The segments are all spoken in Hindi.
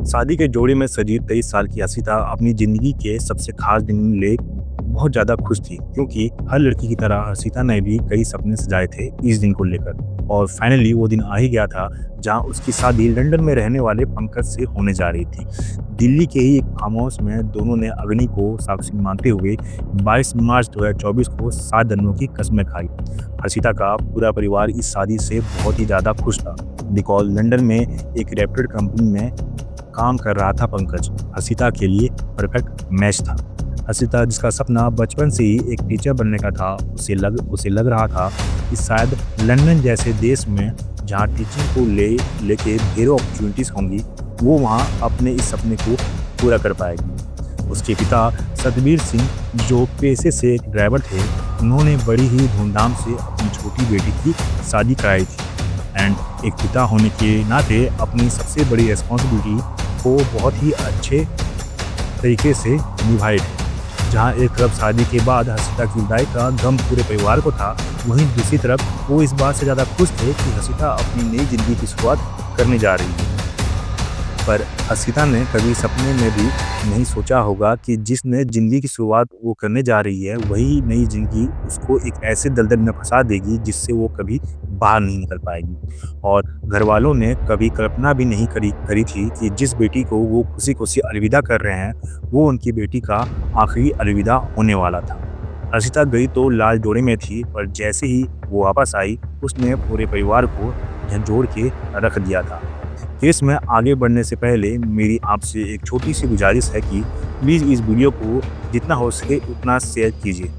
शादी के जोड़े में सजी 23 साल की हसीता अपनी ज़िंदगी के सबसे ख़ास दिन ले बहुत ज़्यादा खुश थी, क्योंकि हर लड़की की तरह हसीता ने भी कई सपने सजाए थे इस दिन को लेकर। और फाइनली वो दिन आ ही गया था जहां उसकी शादी लंदन में रहने वाले पंकज से होने जा रही थी। दिल्ली के ही एक फार्म हाउस में दोनों ने अग्नि को साक्षी मानते हुए 22 मार्च 2024 को 7 जन्मों की कसमें खाई। हसीता का पूरा परिवार इस शादी से बहुत ही ज़्यादा खुश था, बिकॉज लंदन में एक रेप्यूटेड कंपनी में काम कर रहा था पंकज। हसीता के लिए परफेक्ट मैच था। हसीता, जिसका सपना बचपन से ही एक टीचर बनने का था, उसे लग रहा था कि शायद लंदन जैसे देश में जहां टीचिंग को लेके ढेरों अपॉर्चुनिटीज़ होंगी, वो वहां अपने इस सपने को पूरा कर पाएगी। उसके पिता सतबीर सिंह, जो पेशे से एक ड्राइवर थे, उन्होंने बड़ी ही धूमधाम से अपनी छोटी बेटी की शादी कराई थी। एंड एक पिता होने के नाते अपनी सबसे बड़ी रिस्पॉन्सिबिलिटी को बहुत ही अच्छे तरीके से निभाए थे। जहां एक तरफ शादी के बाद हसीता की विदाई का गम पूरे परिवार को था, वहीं दूसरी तरफ वो इस बात से ज़्यादा खुश थे कि हसीता अपनी नई ज़िंदगी की शुरुआत करने जा रही है। पर हसीता ने कभी सपने में भी नहीं सोचा होगा कि जिस नई ज़िंदगी की शुरुआत वो करने जा रही है, वही नई ज़िंदगी उसको एक ऐसे दलदल में फंसा देगी जिससे वो कभी बाहर नहीं निकल पाएगी। और घर वालों ने कभी कल्पना भी नहीं करी थी कि जिस बेटी को वो खुशी खुशी अलविदा कर रहे हैं, वो उनकी बेटी का आखिरी अलविदा होने वाला था। हसीता गई तो लाल जोड़े में थी, पर जैसे ही वो वापस आई, उसने पूरे परिवार को झंझोड़ के रख दिया था। केस में आगे बढ़ने से पहले मेरी आपसे एक छोटी सी गुजारिश है कि प्लीज़ इस वीडियो को जितना हो सके उतना शेयर कीजिए,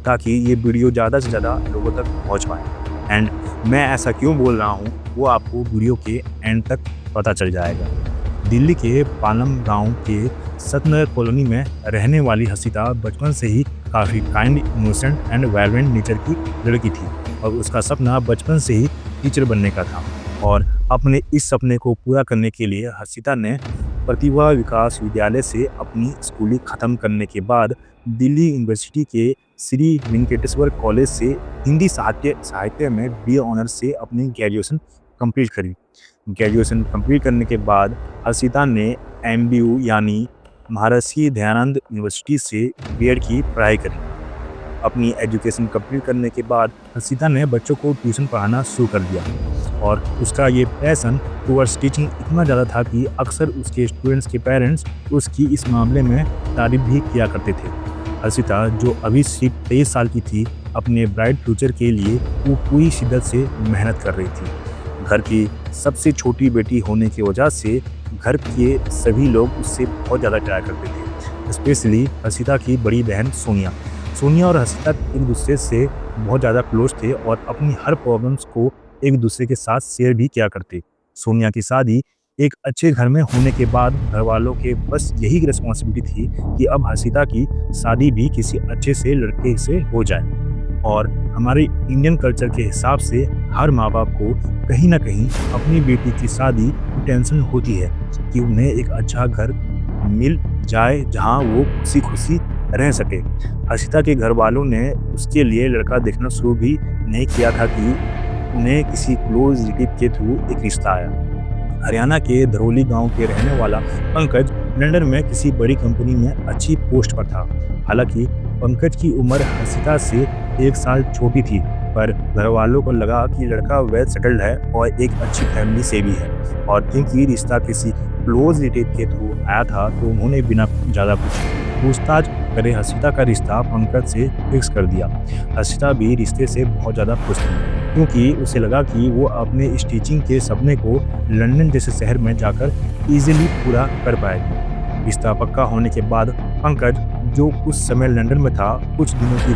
ताकि ये वीडियो ज़्यादा से ज़्यादा लोगों तक पहुंच पाए। एंड मैं ऐसा क्यों बोल रहा हूँ, वो आपको वीडियो के एंड तक पता चल जाएगा। दिल्ली के पालम गांव के सतनगर कॉलोनी में रहने वाली हसीता बचपन से ही काफ़ी kind, innocent and violent nature की लड़की थी, और उसका सपना बचपन से ही टीचर बनने का था। और अपने इस सपने को पूरा करने के लिए हसीता ने प्रतिभा विकास विद्यालय से अपनी स्कूलिंग खत्म करने के बाद दिल्ली यूनिवर्सिटी के श्री वेंकटेश्वर कॉलेज से हिंदी साहित्य में BA ऑनर्स से अपनी ग्रेजुएशन कंप्लीट करी। ग्रेजुएशन कंप्लीट करने के बाद हसीता ने MBU यानी महर्षि दयानंद यूनिवर्सिटी से BEd की पढ़ाई करी। अपनी एजुकेशन कंप्लीट करने के बाद हसीता ने बच्चों को ट्यूशन पढ़ाना शुरू कर दिया, और उसका ये पैशन टूवर्ड्स टीचिंग इतना ज़्यादा था कि अक्सर उसके स्टूडेंट्स के पेरेंट्स उसकी इस मामले में तारीफ भी किया करते थे। हसीता, जो अभी सिर्फ 23 साल की थी, अपने ब्राइट फ्यूचर के लिए वो पूरी शिद्दत से मेहनत कर रही थी। घर की सबसे छोटी बेटी होने की वजह से घर के सभी लोग उससे बहुत ज़्यादा प्यार करते थे, स्पेशली हसीता की बड़ी बहन सोनिया और हसीता एक दूसरे से बहुत ज़्यादा क्लोज थे और अपनी हर प्रॉब्लम्स को एक दूसरे के साथ शेयर भी किया करते। सोनिया की शादी एक अच्छे घर में होने के बाद घर वालों के बस यही रिस्पॉन्सिबिलिटी थी कि अब हसीता की शादी भी किसी अच्छे से लड़के से हो जाए। और हमारे इंडियन कल्चर के हिसाब से हर माँ बाप को कहीं ना कहीं अपनी बेटी की शादी की टेंशन होती है कि उन्हें एक अच्छा घर मिल जाए जहाँ वो खुशी खुशी रह सके। हसीता के घर वालों ने उसके लिए लड़का देखना शुरू भी नहीं किया था कि उन्हें किसी क्लोज रिलेटिव के थ्रू एक रिश्ता आया। हरियाणा के धरौली गांव के रहने वाला पंकज लंदन में किसी बड़ी कंपनी में अच्छी पोस्ट पर था। हालांकि पंकज की उम्र हसीता से 1 साल छोटी थी, पर घर वालों को लगा कि लड़का वेल सेटल्ड है और एक अच्छी फैमिली से भी है, और क्योंकि रिश्ता किसी क्लोज रिलेटिव के थ्रू आया था, तो उन्होंने बिना ज़्यादा पूछताछ करे हसीता का रिश्ता पंकज से फिक्स कर दिया। हसीता भी रिश्ते से बहुत ज़्यादा खुश थी, क्योंकि उसे लगा कि वो अपने इस टीचिंग के सपने को लंदन जैसे शहर में जाकर इजीली पूरा कर पाएगी। रिश्ता पक्का होने के बाद पंकज, जो कुछ समय लंदन में था, कुछ दिनों की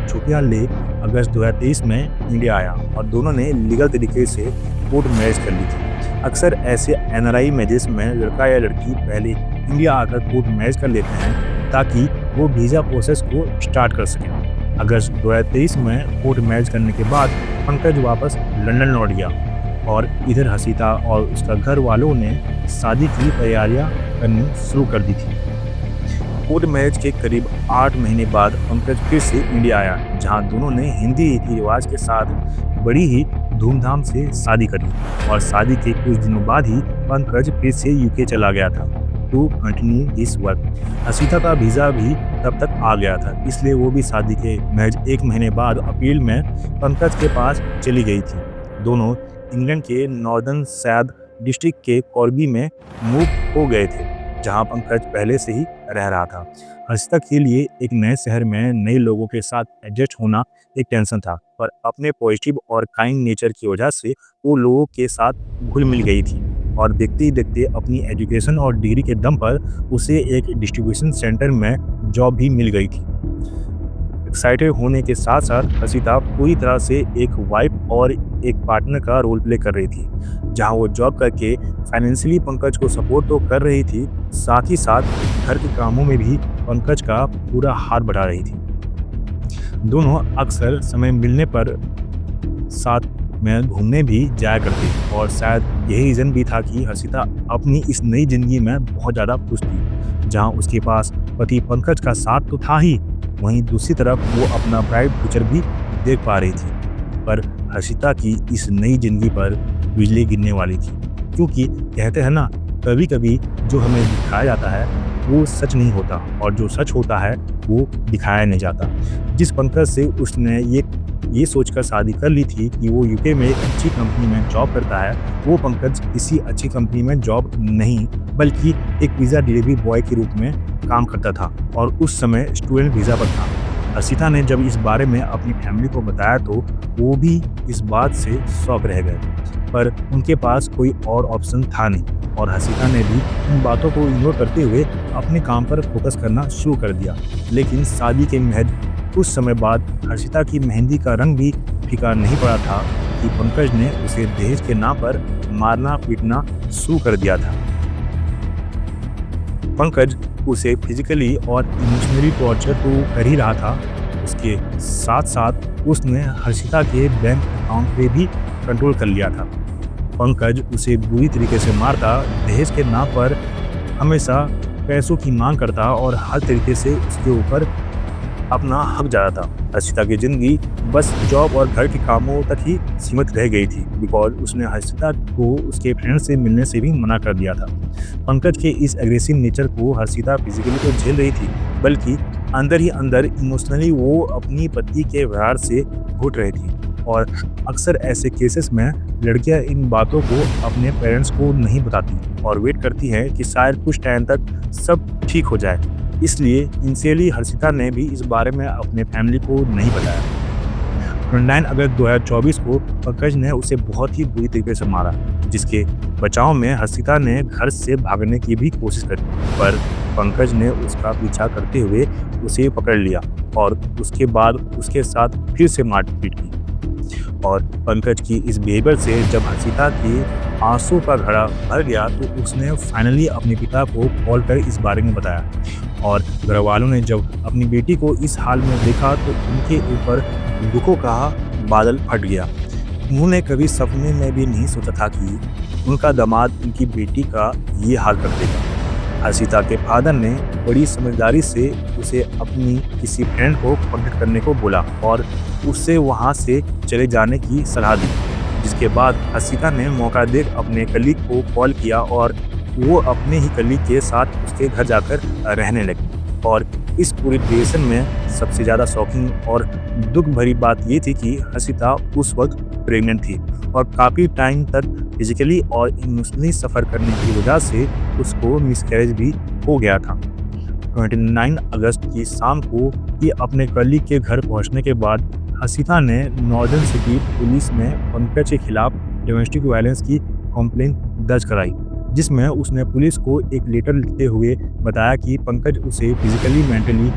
छुट्टियां ले अगस्त 2023 में इंडिया आया, और दोनों ने लीगल तरीके से कोर्ट मैरिज कर ली थी। अक्सर ऐसे NRI मैरिज में लड़का या लड़की पहले इंडिया आकर कोर्ट मैरिज कर लेते हैं ताकि वो वीज़ा प्रोसेस को स्टार्ट कर सकें। अगस्त 2023 में कोर्ट मैरिज करने के बाद पंकज वापस लंदन लौट गया, और इधर हसीता और उसका घर वालों ने शादी की तैयारियां करनी शुरू कर दी थी। कोर्ट मैरिज के करीब 8 महीने बाद पंकज फिर से इंडिया आया, जहां दोनों ने हिंदी रीति रिवाज के साथ बड़ी ही धूमधाम से शादी करी और शादी के कुछ दिनों बाद ही पंकज फिर से यूके चला गया था to continue this work. Hasita का वीज़ा भी तब तक आ गया था, इसलिए वो भी शादी के महज 1 महीने बाद अप्रैल में पंकज के पास चली गई थी। दोनों इंग्लैंड के नॉर्दर्न सैद डिस्ट्रिक्ट के कॉर्बी में मूव हो गए थे, जहां पंकज पहले से ही रह रहा था। हर्षिता के लिए एक नए शहर में नए लोगों के साथ एडजस्ट होना एक टेंशन था, पर अपने पॉजिटिव और काइंड नेचर की वजह से वो लोगों के साथ घुल मिल गई थी और देखते ही देखते अपनी एजुकेशन और डिग्री के दम पर उसे एक डिस्ट्रीब्यूशन सेंटर में जॉब भी मिल गई थी। एक्साइटेड होने के साथ साथ हर्षिता पूरी तरह से एक वाइफ और एक पार्टनर का रोल प्ले कर रही थी, जहां वो जॉब करके फाइनेंशियली पंकज को सपोर्ट तो कर रही थी, साथ ही साथ घर के कामों में भी पंकज का पूरा हाथ बढ़ा रही थी। दोनों अक्सर समय मिलने पर साथ में घूमने भी जाया करती और शायद यही रीज़न भी था कि हर्षिता अपनी इस नई ज़िंदगी में बहुत ज़्यादा खुश थी, जहां उसके पास पति पंकज का साथ तो था ही, वहीं दूसरी तरफ वो अपना ब्राइट फ्यूचर भी देख पा रही थी। पर हर्षिता की इस नई ज़िंदगी पर बिजली गिरने वाली थी, क्योंकि कहते हैं ना, कभी कभी जो हमें दिखाया जाता है वो सच नहीं होता और जो सच होता है वो दिखाया नहीं जाता। जिस पंकज से उसने ये सोचकर शादी कर ली थी कि वो यूके में एक अच्छी कंपनी में जॉब करता है, वो पंकज किसी अच्छी कंपनी में जॉब नहीं बल्कि एक पिज़्ज़ा डिलीवरी बॉय के रूप में काम करता था और उस समय स्टूडेंट वीज़ा पर था। हर्षिता ने जब इस बारे में अपनी फैमिली को बताया तो वो भी इस बात से शॉक रह गए, पर उनके पास कोई और ऑप्शन था नहीं और हर्षिता ने भी उन बातों को इग्नोर करते हुए अपने काम पर फोकस करना शुरू कर दिया। लेकिन शादी के महज कुछ समय बाद हर्षिता की मेहंदी का रंग भी फीका नहीं पड़ा था कि पंकज ने उसे दहेज के नाम पर मारना पीटना शुरू कर दिया था। पंकज उसे फिजिकली और इमोशनली टॉर्चर तो कर ही रहा था, उसके साथ साथ उसने हर्षिता के बैंक अकाउंट पे भी कंट्रोल कर लिया था। पंकज उसे बुरी तरीके से मारता, दहेज के नाम पर हमेशा पैसों की मांग करता और हर तरीके से उसके ऊपर अपना हक जाता था। हर्षिता की जिंदगी बस जॉब और घर के कामों तक ही सीमित रह गई थी, बिकॉज उसने हर्षिता को उसके फ्रेंड से मिलने से भी मना कर दिया था। पंकज के इस एग्रेसिव नेचर को हर्षिता फिजिकली तो झेल रही थी, बल्कि अंदर ही अंदर इमोशनली वो अपनी पति के व्यवहार से घुट रही थी और अक्सर ऐसे केसेस में लड़कियां इन बातों को अपने पेरेंट्स को नहीं बताती और वेट करती हैं कि शायद कुछ टाइम तक सब ठीक हो जाए। इसलिए इनिशियली हर्षिता ने भी इस बारे में अपने फैमिली को नहीं बताया। 29 अगस्त 2024 को पंकज ने उसे बहुत ही बुरी तरीके से मारा, जिसके बचाव में हर्षिता ने घर से भागने की भी कोशिश करी, पर पंकज ने उसका पीछा करते हुए उसे पकड़ लिया और उसके बाद उसके साथ फिर से मारपीट की। और पंकज की इस बिहेवियर से जब हर्षिता की आंसू का घड़ा भर गया तो उसने फाइनली अपने पिता को कॉल कर इस बारे में बताया और घर वालों ने जब अपनी बेटी को इस हाल में देखा तो उनके ऊपर दुखों का बादल फट गया। उन्होंने कभी सपने में भी नहीं सोचा था कि उनका दामाद उनकी बेटी का ये हाल कर देगा। हर्षिता के फादर ने बड़ी समझदारी से उसे अपनी किसी फ्रेंड को कॉन्टेक्ट करने को बोला और उससे वहां से चले जाने की सलाह दी, जिसके बाद हर्षिता ने मौका देख अपने कलीग को कॉल किया और वो अपने ही कलीग के साथ उसके घर जाकर रहने लगी। और इस पूरी रिलेशन में सबसे ज़्यादा शॉकिंग और दुख भरी बात ये थी कि हर्षिता उस वक्त प्रेग्नेंट थी और काफ़ी टाइम तक फिजिकली और इमोशनली सफ़र करने की वजह से उसको मिसकैरेज भी हो गया था। 29 अगस्त की शाम को ये अपने कलीग के घर पहुंचने के बाद हर्षिता ने नॉर्दर्न सिटी पुलिस में पंकज के खिलाफ डोमेस्टिक वायलेंस की कंप्लेंट दर्ज कराई, जिसमें उसने पुलिस को एक लेटर लिखते हुए बताया कि पंकज उसे फिजिकली, मेंटली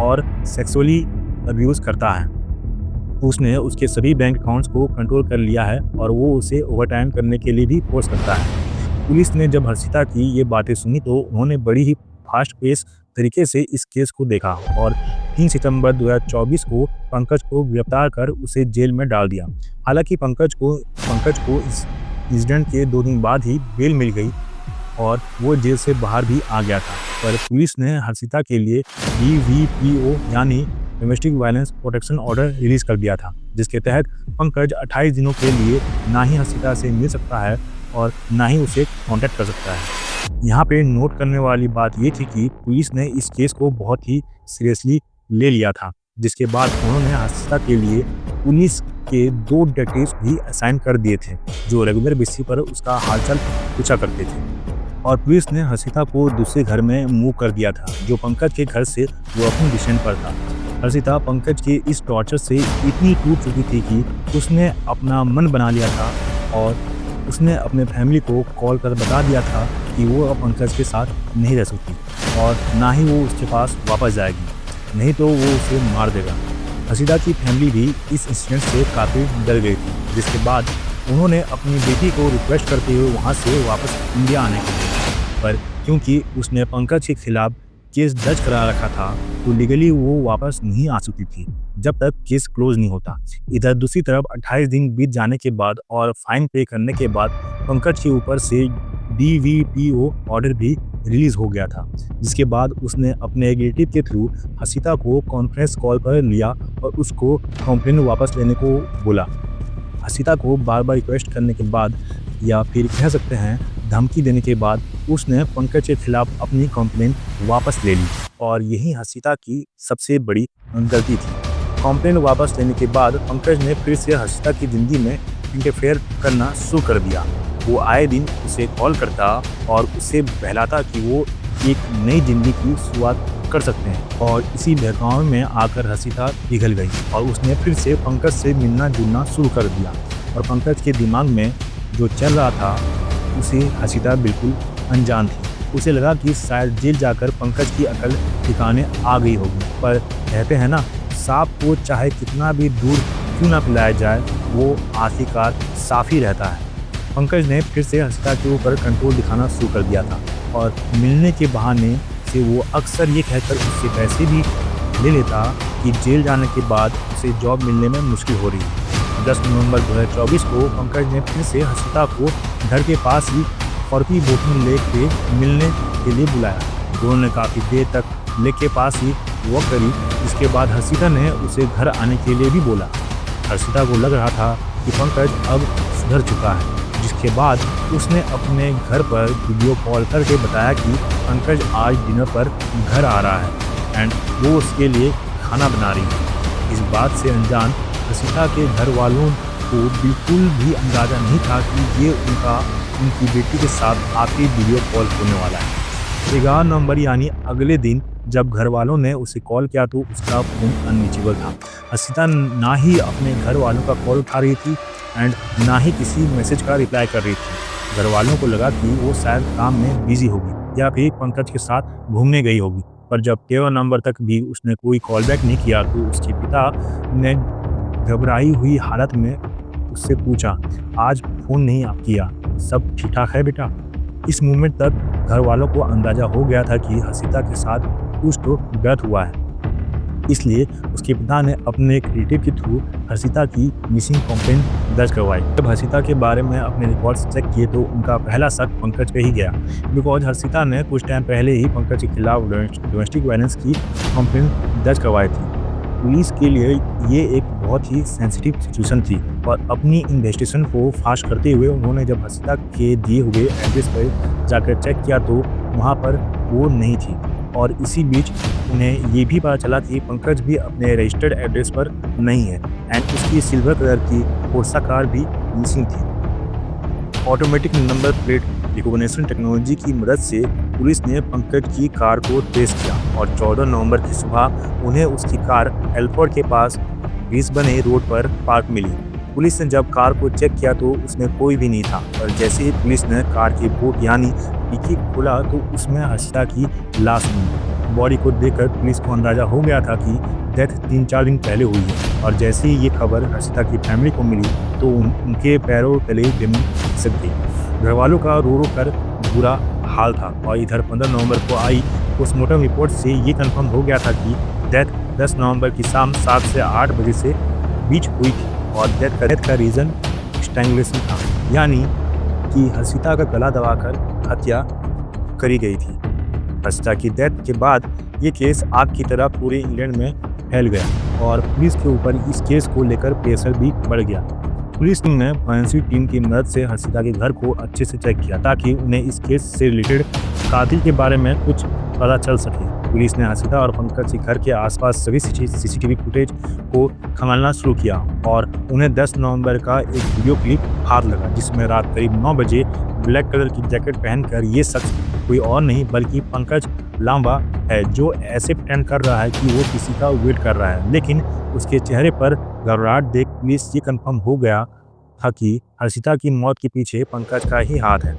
और सेक्सुअली अब्यूज़ करता है। उसने उसके सभी बैंक अकाउंट्स को कंट्रोल कर लिया है और वो उसे ओवरटाइम करने के लिए भी फोर्स करता है। पुलिस ने जब हर्षिता की ये बातें सुनी तो उन्होंने बड़ी ही फास्ट पेस तरीके से इस केस को देखा और 3 सितंबर 2024 को पंकज को गिरफ्तार कर उसे जेल में डाल दिया। हालांकि पंकज को इस इंसिडेंट के 2 दिन बाद ही बेल मिल गई और वो जेल से बाहर भी आ गया था, पर पुलिस ने हर्षिता के लिए DVPO यानी domestic violence protection order release कर दिया था, जिसके तहत पंकज 28 दिनों के लिए ना ही हर्षिता से मिल सकता है और ना ही उसे कांटेक्ट कर सकता है। यहाँ पे नोट करने वाली बात ये थी कि पुलिस ने इस केस को बहुत ही सीरियसली ले लिया था, जिसके बाद उन्होंने हर्षिता के लिए पुलिस के 2 डिटेक्टिव्स भी असाइन कर दिए थे, जो रेगुलर बेसिस पर उसका हालचाल पूछा करते थे। और पुलिस ने हर्षिता को दूसरे घर में मूव कर दिया था, जो पंकज के घर से वॉकिंग डिस्टेंस पर था। हर्षिता पंकज के इस टॉर्चर से इतनी टूट चुकी थी कि उसने अपना मन बना लिया था और उसने अपने फैमिली को कॉल कर बता दिया था कि वो अब पंकज के साथ नहीं रह सकती और ना ही वो उसके पास वापस जाएगी, नहीं तो वो उसे मार देगा। हर्षिता की फैमिली भी इस इंसिडेंट से काफ़ी डर गई थी, जिसके बाद उन्होंने अपनी बेटी को रिक्वेस्ट करते हुए वहाँ से वापस इंडिया आने के लिए, पर क्योंकि उसने पंकज के खिलाफ केस दर्ज करा रखा था तो लीगली वो वापस नहीं आ सकती थी जब तक केस क्लोज नहीं होता। इधर दूसरी तरफ 28 दिन बीत जाने के बाद और फाइन पे करने के बाद पंकज के ऊपर से DVPO ऑर्डर भी रिलीज हो गया था, जिसके बाद उसने अपने रिलेटिव के थ्रू हर्षिता को कॉन्फ्रेंस कॉल पर लिया और उसको कंप्लेन वापस लेने को बोला। हर्षिता को बार बार रिक्वेस्ट करने के बाद या फिर कह सकते हैं धमकी देने के बाद उसने पंकज के खिलाफ अपनी कंप्लेन वापस ले ली और यही हर्षिता की सबसे बड़ी गलती थी। कंप्लेन वापस लेने के बाद पंकज ने फिर से हर्षिता की ज़िंदगी में इंटरफेयर करना शुरू कर दिया। वो आए दिन उसे कॉल करता और उसे बहलाता कि वो एक नई ज़िंदगी की शुरुआत कर सकते हैं और इसी बहकावे में आकर हर्षिता पिघल गई और उसने फिर से पंकज से मिलना जुलना शुरू कर दिया। और पंकज के दिमाग में जो चल रहा था उसे हर्षिता बिल्कुल अनजान थी। उसे लगा कि शायद जेल जाकर पंकज की अकल ठिकाने आ गई होगी, पर कहते हैं ना, सांप को चाहे कितना भी दूर क्यों ना पिलाया जाए वो आखिरकार साफ ही रहता है। पंकज ने फिर से हर्षिता के ऊपर कंट्रोल दिखाना शुरू कर दिया था और मिलने के बहाने से वो अक्सर ये कहकर उससे पैसे भी ले लेता कि जेल जाने के बाद उसे जॉब मिलने में मुश्किल हो रही है। 10 नवंबर 2024 को पंकज ने फिर से हर्षिता को घर के पास ही फॉर्पी बोतल लेक पे मिलने के लिए बुलाया। दोनों ने काफ़ी देर तक लेक के पास ही वॉक करी, जिसके बाद हर्षिता ने उसे घर आने के लिए भी बोला। हर्षिता को लग रहा था कि पंकज अब सुधर चुका है, जिसके बाद उसने अपने घर पर वीडियो कॉल करके बताया कि पंकज आज डिनर पर घर आ रहा है एंड वो उसके लिए खाना बना रही है। इस बात से अनजान हर्षिता के घर वालों को बिल्कुल भी अंदाज़ा नहीं था कि ये उनकी बेटी के साथ आखिरी वीडियो कॉल होने वाला है। 11 नवंबर यानी अगले दिन जब घर वालों ने उसे कॉल किया तो उसका फ़ोन अनरीचेबल था। हर्षिता ना ही अपने घर वालों का कॉल उठा रही थी एंड ना ही किसी मैसेज का रिप्लाई कर रही थी। घर वालों को लगा कि वो शायद काम में बिजी होगी या फिर पंकज के साथ घूमने गई होगी, पर जब 13 नवंबर तक भी उसने कोई कॉल बैक नहीं किया तो उसके पिता ने घबराई हुई हालत में उससे पूछा, आज फ़ोन नहीं किया, सब ठीक ठाक है बेटा? इस मोमेंट तक घर वालों को अंदाज़ा हो गया था कि हर्षिता के साथ कुछ तो गलत हुआ है, इसलिए उसके पिता ने अपने एक रिलेटिव के थ्रू हर्षिता की मिसिंग कंप्लेन दर्ज करवाई। जब हर्षिता के बारे में अपने रिकॉर्ड्स चेक किए तो उनका पहला शक पंकज पे ही गया, बिकॉज हर्षिता ने कुछ टाइम पहले ही पंकज के खिलाफ डोमेस्टिक वायलेंस की कंप्लेन दर्ज करवाई थी। पुलिस के लिए ये एक बहुत ही सेंसिटिव सिचुएशन थी और अपनी इन्वेस्टिगेशन को फास्ट करते हुए उन्होंने जब हर्षिता के दिए हुए एड्रेस पर जाकर चेक किया तो वहाँ पर वो नहीं थी और इसी बीच उन्हें ये भी पता चला कि पंकज भी अपने रजिस्टर्ड एड्रेस पर नहीं है एंड उसकी सिल्वर कलर की पोर्सा कार भी मिसिंग थी। Automatic number plate recognition technology की मदद से पुलिस ने पंकज की कार को ट्रेस किया और 14 नवंबर की सुबह उन्हें उसकी कार एल्फोर्ड के पास ब्रिस्बेन रोड पर पार्क मिली। पुलिस ने जब कार को चेक किया तो उसमें कोई भी नहीं था और जैसे ही पुलिस ने कार की बूट यानी डिक्की खोला तो उसमें हर्षिता की लाश मिली। बॉडी को देखकर पुलिस को अंदाजा हो गया था कि डेथ 3-4 दिन पहले हुई है और जैसे ही ये खबर हर्षिता की फैमिली को मिली तो उनके पैरों तले जमीन खिसक गई। घर वालों का रो रो कर बुरा हाल था और इधर 15 नवंबर को आई पोस्टमार्टम रिपोर्ट से ये कंफर्म हो गया था कि डेथ 10 नवंबर की शाम 7 से 8 बजे से बीच हुई थी और डेथ का रीज़न स्ट्रैंगुलेशन था, यानी कि हर्षिता का गला दबाकर हत्या करी गई थी। हर्षिता की डेथ के बाद ये केस आग की तरह पूरे इंग्लैंड में फैल गया और पुलिस के ऊपर इस केस को लेकर प्रेशर भी बढ़ गया। पुलिस ने फॉरेंसिक टीम की मदद से हर्षिता के घर को अच्छे से चेक किया ताकि उन्हें इस केस से रिलेटेड कातिल के बारे में कुछ पता चल सके। पुलिस ने हर्षिता और पंकज के घर के आसपास सभी सीसीटीवी फुटेज को खंगालना शुरू किया और उन्हें 10 नवंबर का एक वीडियो क्लिप हाथ लगा जिसमें रात करीब 9 बजे ब्लैक कलर की जैकेट पहनकर ये शख्स कोई और नहीं बल्कि पंकज लांबा है, जो ऐसे प्रेटेंड कर रहा है कि वो किसी का वेट कर रहा है। लेकिन उसके चेहरे पर घबराहट देख पुलिस ये कंफर्म हो गया था कि हर्षिता की मौत के पीछे पंकज का ही हाथ है।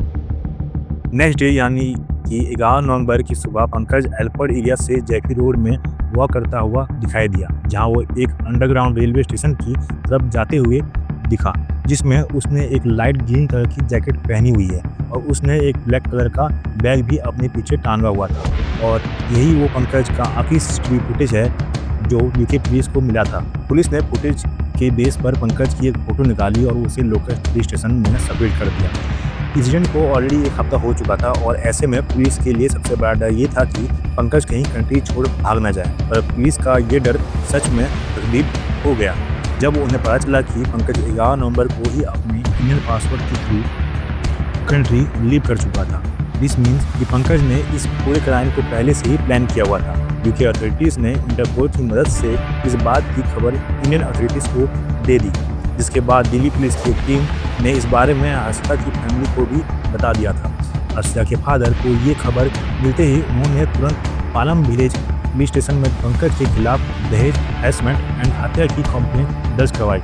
नेक्स्ट डे यानी कि 11 नवंबर की सुबह पंकज एयरपोर्ट एरिया से जैकी रोड में वॉक करता हुआ दिखाई दिया, जहां वो एक अंडरग्राउंड रेलवे स्टेशन की तरफ जाते हुए दिखा, जिसमें उसने एक लाइट ग्रीन कलर की जैकेट पहनी हुई है और उसने एक ब्लैक कलर का बैग भी अपने पीछे टांगा हुआ था। और यही वो पंकज का आखिरी सीसीटीवी फुटेज है जो यूके पुलिस को मिला था। पुलिस ने फुटेज के बेस पर पंकज की एक फोटो निकाली और उसे लोकल पुलिस स्टेशन में सबमिट कर दिया। इंसिडेंट को ऑलरेडी एक हफ्ता हो चुका था और ऐसे में पुलिस के लिए सबसे बड़ा डर ये था कि पंकज कहीं कंट्री छोड़ भाग ना जाए, पर पुलिस का ये डर सच में तकलीफ हो गया जब उन्हें पता चला कि पंकज 11 नवंबर को ही अपने इंडियन पासपोर्ट के थ्रू कंट्री लीव कर चुका था। दिस मीन्स कि पंकज ने इस पूरे क्राइम को पहले से ही प्लान किया हुआ था। यूके अथॉरिटीज़ ने इंटरपोल की मदद से इस बात की खबर इंडियन अथॉरिटीज़ को दे दी, जिसके बाद दिल्ली पुलिस की टीम ने इस बारे में हर्षिता की फैमिली को भी बता दिया था। हर्षिता के फादर को ये खबर मिलते ही उन्होंने तुरंत पालम विलेज पुलिस स्टेशन में पंकज के खिलाफ दहेज, हैरेसमेंट एंड हत्या की कंप्लेंट दर्ज करवाई।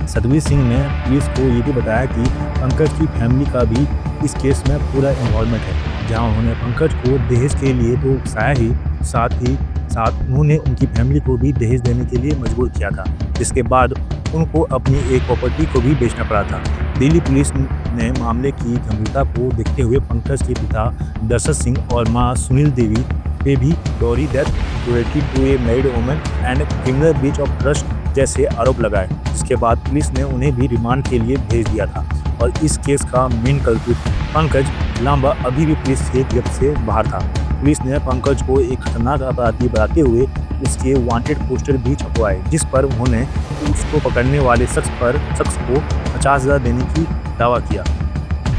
सतवीर सिंह ने पुलिस को ये भी बताया कि पंकज की फैमिली का भी इस केस में पूरा इन्वॉल्वमेंट है, जहां उन्होंने पंकज को दहेज के लिए तो उकसाया ही साथ उन्होंने उनकी फैमिली को भी दहेज देने के लिए मजबूर किया था, जिसके बाद उनको अपनी एक प्रॉपर्टी को भी बेचना पड़ा था। दिल्ली पुलिस ने मामले की गंभीरता को देखते हुए पंकज के पिता दशरथ सिंह और मां सुनील देवी पे भी dowry death, cruelty to a married woman and criminal breach of trust जैसे आरोप लगाए, जिसके बाद पुलिस ने उन्हें भी रिमांड के लिए भेज दिया था। और इस केस का मेन कल्प्रिट पंकज लांबा अभी भी पुलिस के गिरफ्त से बाहर था। पुलिस ने पंकज को एक खतरनाक अपराधी बताते हुए उसके वांटेड पोस्टर भी छपवाए, जिस पर उन्होंने उसको पकड़ने वाले शख्स को 50,000 देने की दावा किया।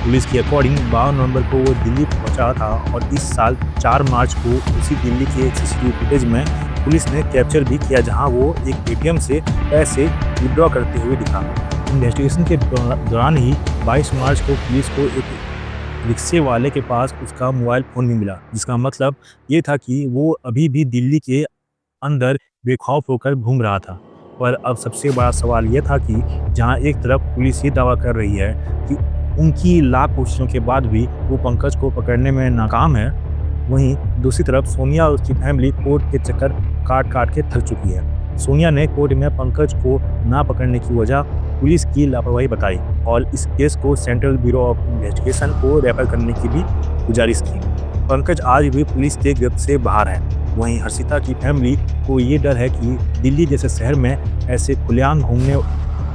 पुलिस के अकॉर्डिंग 12 नवंबर को वो दिल्ली पहुंचा था और इस साल 4 मार्च को उसी दिल्ली के एक सीसीटीवी फुटेज में पुलिस ने कैप्चर भी किया, जहां वो एक एटीएम से पैसे विड्रॉ करते हुए दिखा। इन्वेस्टिगेशन के दौरान ही 22 मार्च को पुलिस को एक रिक्शे वाले के पास उसका मोबाइल फ़ोन भी मिला, जिसका मतलब ये था कि वो अभी भी दिल्ली के अंदर बेखौफ होकर घूम रहा था। पर अब सबसे बड़ा सवाल यह था कि जहां एक तरफ पुलिस ये दावा कर रही है कि उनकी लाख कोशिशों के बाद भी वो पंकज को पकड़ने में नाकाम है, वहीं दूसरी तरफ सोनिया और उसकी फैमिली कोर्ट के चक्कर काट के थक चुकी है। सोनिया ने कोर्ट में पंकज को ना पकड़ने की वजह पुलिस की लापरवाही बताई और इस केस को सेंट्रल ब्यूरो ऑफ इन्वेस्टिगेशन को रेफर करने की भी गुजारिश की। पंकज आज भी पुलिस के गिरफ्त से बाहर है। वहीं हर्षिता की फैमिली को ये डर है कि दिल्ली जैसे शहर में ऐसे खुलेआम घूमने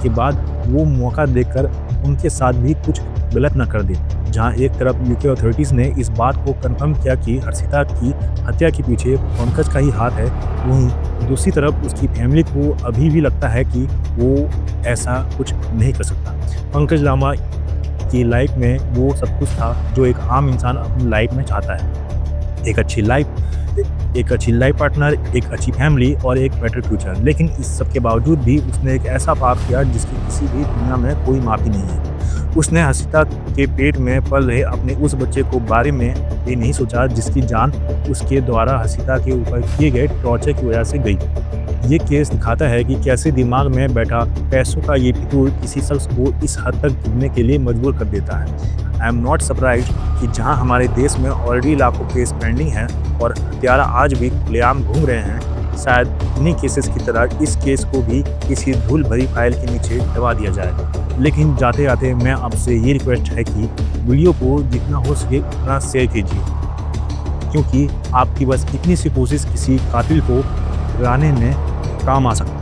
के बाद वो मौका देखकर उनके साथ भी कुछ गलत न कर दे। जहां एक तरफ यूके अथॉरिटीज़ ने इस बात को कंफर्म किया कि हर्षिता की हत्या के पीछे पंकज का ही हाथ है, वहीं दूसरी तरफ उसकी फैमिली को अभी भी लगता है कि वो ऐसा कुछ नहीं कर सकता। पंकज लांबा की लाइफ में वो सब कुछ था जो एक आम इंसान अपनी लाइफ में चाहता है, एक अच्छी लाइफ पार्टनर, एक अच्छी फैमिली और एक बेटर फ्यूचर। लेकिन इस सब के बावजूद भी उसने एक ऐसा पाप किया जिसकी किसी भी दुनिया में कोई माफ़ी नहीं है। उसने हर्षिता के पेट में पल रहे अपने उस बच्चे को बारे में भी नहीं सोचा जिसकी जान उसके द्वारा हर्षिता के ऊपर किए गए टॉर्चर की वजह से गई। ये केस दिखाता है कि कैसे दिमाग में बैठा पैसों का ये फितूर किसी शख्स को इस हद तक गिरने के लिए मजबूर कर देता है। आई एम नॉट सरप्राइज कि जहां हमारे देश में ऑलरेडी लाखों केस पेंडिंग हैं और हत्यारा आज भी खुलेआम घूम रहे हैं, शायद इन्हीं केसेस की तरह इस केस को भी किसी धूल भरी फाइल के नीचे दबा दिया जाए। लेकिन जाते जाते मैं आपसे ये रिक्वेस्ट है कि वीडियो को जितना हो सके उतना शेयर कीजिए, क्योंकि आपकी बस इतनी सी कोशिश किसी कातिल को गिराने में काम आ सकती है।